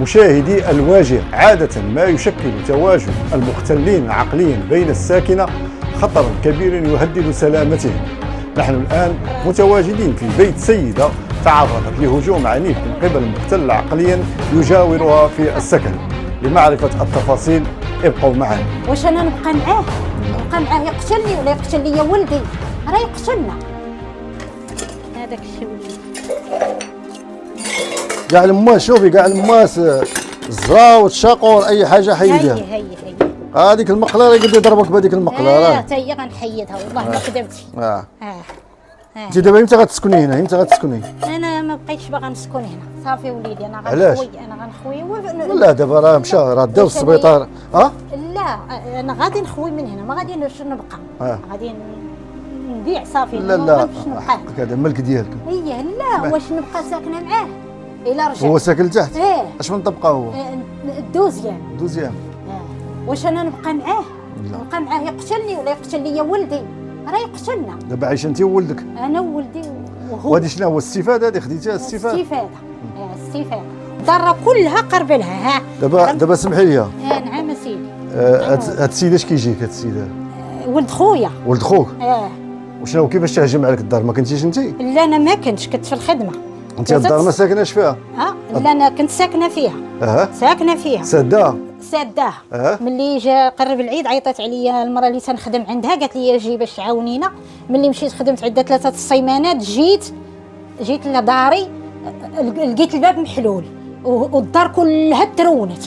مشاهدي الواجهة، عادة ما يشكل تواجد المختلين عقليا بين الساكنة خطرا كبيرا يهدد سلامتهم. نحن الآن متواجدين في بيت سيدة تعرضت لهجوم عنيف من قبل مختل عقليا يجاورها في السكن. لمعرفة التفاصيل ابقوا معنا. واش انا نبقى معاه يقتلني ولا يقتل لي ولدي؟ راه يقتلنا هذاك الشيء. كاع الماس، شوفي كاع الماس الزرا والشاقور اي حاجه حيدها. هي هذيك المقله راه يقدر يضربك بهذيك المقله راه. حتى هي غنحيدها والله ما كذبتي. انت دابا امتى غتسكني هنا؟ امتى غتسكني؟ انا ما بقيتش باغا نسكن هنا، صافي وليدي انا علاش؟ غنخوي لا دابا راه مشى، راه داو السبيطار. لا انا غادي نخوي من هنا، ما غادي نبقى. غادي نبيع صافي. لا حقك، هذا الملك ديالك. هي لا واش نبقى ساكنه معاه الا رجع؟ هو ساكن لتحت؟ ايه. اش من طبقه هو؟ دوزيام. واش انا نبقى معاه يقتلني ولا يقتل لي ولدي؟ راه يقتلنا. دابا عايشه انت وولدك؟ انا وولدي وهو. وهذه شنو هو الاستفاده هذه خديتيها؟ الاستفاده الدار كلها قرب لها. دابا سمحي لي. نعم سيدي. هاد السيده اش كيجيك هاد السيده؟ ولد خويا. ولد خوك؟ وشنو كيفاش تهجم عليك الدار؟ ما كنتيش انت؟ لا انا ما كنتش، كنت في الخدمه. انت الدار ما ساكناش فيها؟ لا انا كنت ساكنه فيها. ساكنه فيها. ساداها. ملي جا قرب العيد عيطت عليا المراه اللي تنخدم عندها، قالت لي جي باش تعاونينا. ملي مشيت خدمت عندها 3 السيمانات، جيت لداري لقيت الباب محلول والدار كلها ترونت،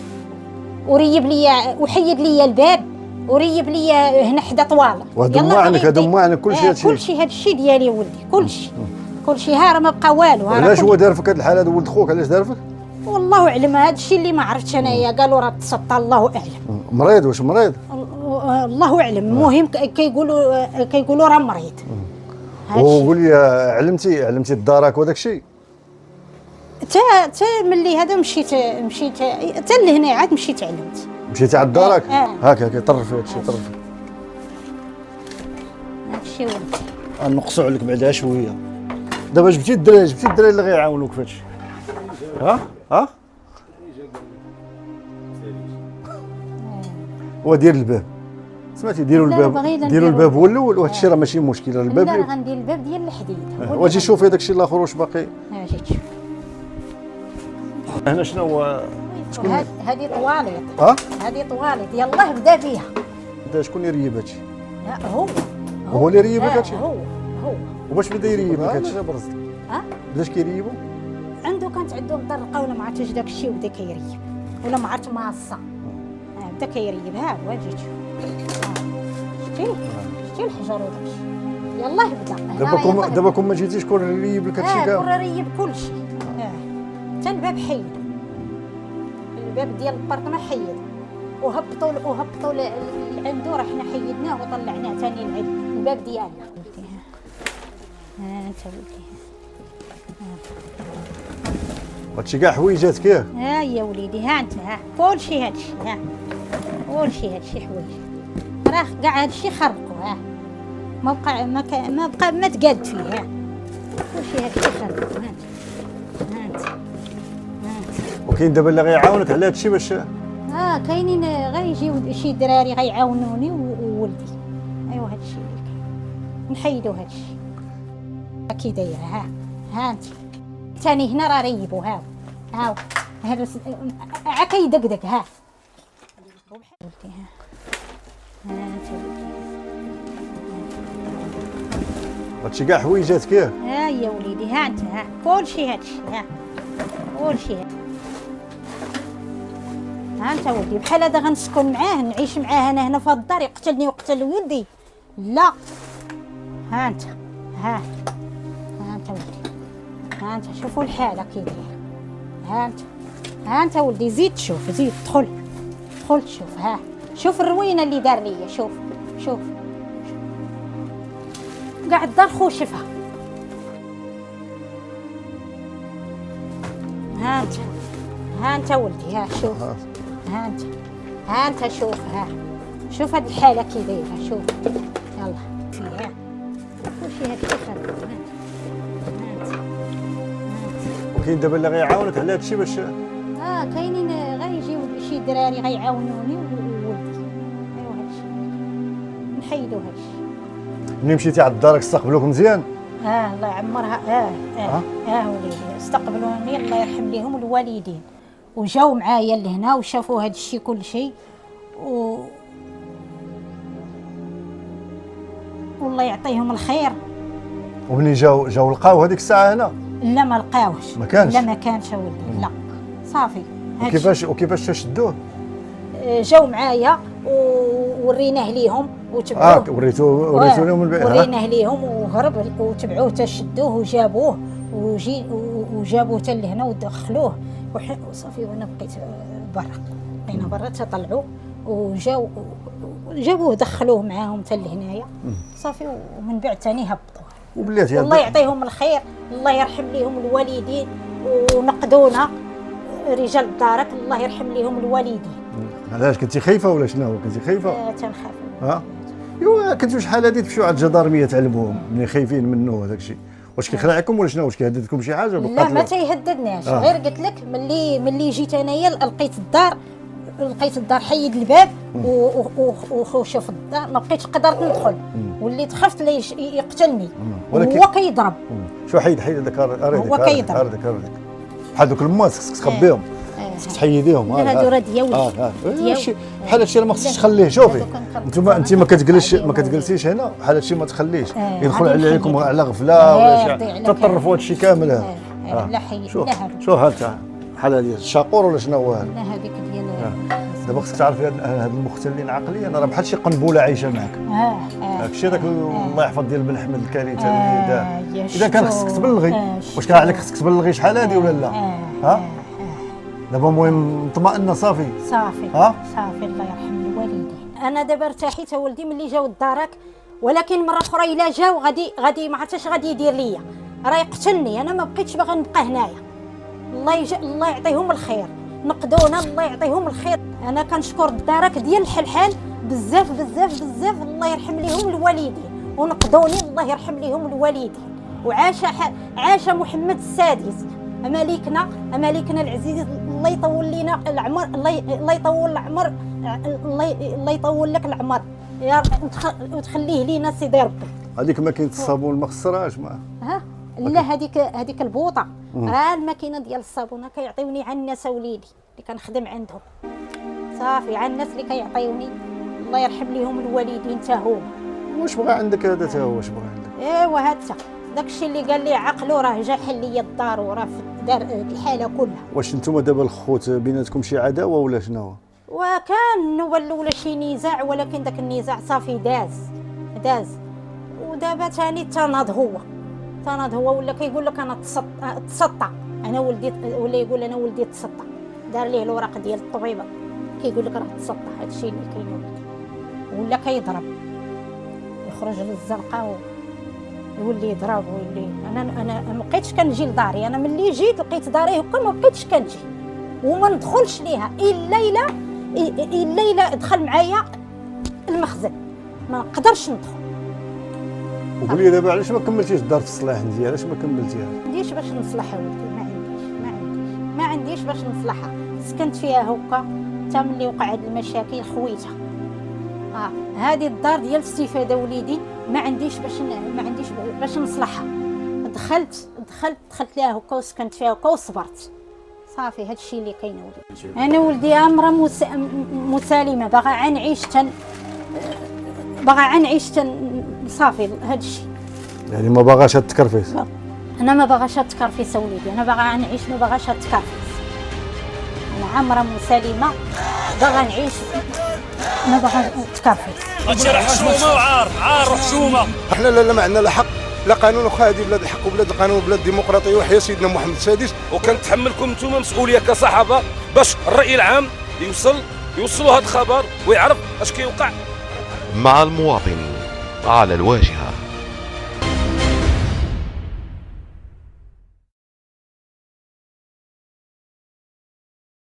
وحيد لي الباب وريب لي هنا حدا طوال. هذا معنك كلشي هادشي. كلشي هذا الشيء ديالي ولدي، كلشي راه ما بقى والو. علاش هو دار فيك هاد الحال هذا ولد خوك؟ علاش دار فيك؟ والله اعلم، هذا الشيء اللي ما عرفتش انايا. قالوا راه تسطى، الله اعلم. مريض؟ واش مريض؟ الله اعلم. المهم كيقولوا راه مريض. وقول لي، علمتي الدارك وداك الشيء؟ تا ملي هذا مشيت تا لهنا عاد مشيت علمت. مشيتي عند دارك؟ هاكا طرفي هادشي، طرفي هادشي ولدي. نقصوا عليك بعدا شويه. دابا جبتي الدراري اللي غيعاونوك في هادشي. هو دير الباب، سمعتي؟ ديروا الباب هو الاول، وهذا الشيء راه ماشي مشكل. الباب لا غندير الباب ديال الحديد. واجي شوفي داك الشيء الاخر واش باقي. اجي تشوف هنا شنو هو؟ هذه طواليط. هذه طواليط، يلاه بدا فيها. شكون اللي ريب هادشي؟ لا هو اللي ريبك هادشي؟ هو وباش بدا يريبك هادشي؟ بداش كيريبو؟ كانت عنده مطرقه ولا ما عرفتش واش داك الشيء وبدا كيريب، ولا ما عرفت ماصه. بدا كيريب. ها هو اجي تشوف. شتي الحجر وداك الشيء، يلاه بدا. دابا كون ما جيتيش كون ريب لك هادشي كاع. كون ريب كلشي. حتى الباب حيد، الباب ديال البارطمه حيد، وهبطوا لعندو. راه حنا حيدناه وطلعناه ثاني الباب ديالنا. انت ولدي هادشي كاع حويجات كيف؟ يا وليدي. انت كلشي هادشي. كلشي هادشي حوايج. راه كاع هادشي خربقوا. ما بقى ما تقاد فيه. كلشي هادشي خربقوا. انت وكاين دابا اللي غيعاونك على هادشي باش كاينين غيجيو شي دراري غيعاونوني وولدي. ايوا هادشي اللي كاين. نحيدو هادشي كي دايره. انت ثاني هنا راه ريبو. هاو هذا كيدقدق. ولدي. انت ولدي. هادشي كاع حويجات كيف؟ يا وليدي. انت كلشي هادشي. كلشي انت ولدي. بحال هذا غنسكن معاه، نعيش معاه انا هنا في الدار، يقتلني ويقتل ولدي؟ لا. انت ولدي. انت شوفوا الحاله كي داير. انت ولدي. زيد تشوف، زيد دخل تشوف. شوف الروينه اللي دار ليا. شوف كاع الدار خوشفها. انت ولدي. شوف. انت شوف هاد الحاله كي دايره. شوف يلا فيها كلشي هادشي خرب. وكاين دابا اللي غيعاونك على هادشي باش كاينين غيجيو شي دراري غيعاونوني وولدي. ايوا هادشي نحيدو هادشي. ملي مشيتي على الدار استقبلوك مزيان؟ الله يعمرها. وليدي استقبلوني الله يرحم ليهم الوالدين، وجاو معايا لهنا وشافوا هاد الشيء كل شيء والله يعطيهم الخير. ومنين جاو لقاو هذيك الساعه هنا؟ لا ما لقاوش. ما كانش؟ لا ما كانش اولدي، لا صافي. وكيفاش تشدوه؟ جاو معايا ووريناه ليهم وتبعوه. وريتو لهم البيت. وريناه ليهم وهرب وتبعوه تشدوه وجابوه وجابوه حتى لهنا ودخلوه وصافي. وانا بقيت بقينا برا تطلعوا جابوه دخلوه معاهم حتى لهنايا صافي. ومن بعد ثاني هبطوه. وبلاتي الله يعطيهم الخير، الله يرحم ليهم الوالدين ونقدونا رجال الدارك، الله يرحم ليهم الوالدين. علاش كنتي خايفه ولا شنو؟ كنتي خايفه؟ تنخاف. ايوا كنتو شحال هادي تمشيو على الجدارميه تعلموهم ملي خايفين منه هذاك الشيء. واش كيخلعكم ولا شنو؟ واش كيهددكم شي حاجه؟ لا ما تيهددناش. غير قلت لك ملي جيت انايا لقيت الدار حيد الباب وشوف الدار ما بقيتش قدرت ندخل، وليت خفت لي يقتلني وهو كيضرب. شو حيد هذاك هو كيضرب بحال دوك الماس خصك تخبيهم، خصك تحيديهم. هادو راه ديالي بحال هادشي راه ما خصكش تخليه. شوفي انت ما كتجلسيش هنا بحال هادشي ما تخليش يدخل عليكم على غفله ولا شي تطرفوا هادشي كامل. لا حي شو هذا بحال هادي الشاقور ولا شنو هو هذا؟ لا هذيك ديال دابا خصك تعرفي هاد المختلين عقليا راه بحال شي قنبله عايشه معك. داك الشيء داك الله يحفظ ديال بن حمد الكارثه اللي دار. اذا كان خصك تبلغي، واش كان عليك خصك تبلغي شحال هادي ولا لا؟ دابا المهم اطمئنا صافي. صافي الله يرحم الوالدين. انا دابا ارتحيت ولدي ملي جاو لدارك، ولكن مره اخرى الا جاو غادي ما عرفتش غادي يدير ليا، راه يقتلني. انا ما بقيتش باغا نبقى هنايا. الله يعطيهم الخير، نقدونا الله يعطيهم الخير. انا كنشكر الدارك ديال الحلحال بزاف بزاف بزاف، الله يرحم ليهم الوالدين ونقدوني الله يرحم ليهم الوالدين. عاش محمد السادس ملكنا العزيز، الله يطول لنا العمر، الله يطول العمر، الله يطول لك العمر يا وتخليه لينا سيدي ربي. هذيك ماكينه الصابون ما خسراش ما لا هذيك البوطه راه الماكينه ديال الصابونه كيعطيوني على الناس وليدي اللي كنخدم عندهم صافي، على الناس اللي كيعطيوني الله يرحم ليهم الوالدين حتى هما. واش بغى عندك هذا حتى هو؟ واش بغى عندك؟ ايوا هذا داكشي اللي قال لي عقلو راه جا حل لي الدار وراه في دار الحاله كلها. واش نتوما دابا الخوت بيناتكم شي عداوه ولا شنو؟ وكان ولا شي نزاع، ولكن داك النزاع صافي داز ودابا ثاني تناض هو ولا كيقول لك انا تسطى انا ولدي، ولا يقول انا ولدي تسطى، دار ليه الوراق ديال الطبيبه كيقول لك راه تسطى. هادشي اللي كاين ولا كيضرب يخرج للزنقه يولي يضرب ويولي. انا ما بقيتش كنجي لداري، انا ملي جيت لقيت داري هكا ما بقيتش كنجي وما ندخلش ليها الا دخل معايا المخزن ما نقدرش ندخل. وقولي دابا علاش ما كملتيش الدار في الصلاح ديالها؟ علاش ما كملتيها؟ ما عنديش باش نصلحها ولدي، ما عنديش باش نصلحها. سكنت فيها هكا حتى ملي وقع هاد المشاكل خويتها. هذه الدار ديال الاستفاده وليدي ما عنديش باش نصلحها. دخلت ليها هكا وسكنت فيها هكا وصبرت صافي. هذا الشيء اللي كاين ولدي. انا ولدي امراه مسالمه، باغا عنعيش صافي. هذا الشيء يعني ما باغاش التكرفيس. انا ما باغاش التكرفيس وليدي، انا باغا نعيش، ما باغاش التكرفيس. انا امراه مسالمه باغا نعيش، ما باغا التكرفيس. هادشي راه حشومه وعار وحشومه. احنا لا معنا لا حق لا قانون، وخا هذه بلاد الحق وبلاد القانون وبلاد الديمقراطيه وحيا سيدنا محمد السادس. وكنتحملكم نتوما مسؤوليه كصحافه باش الراي العام يوصلوا هذا الخبر ويعرف اش كيوقع مع المواطن على الواجهه.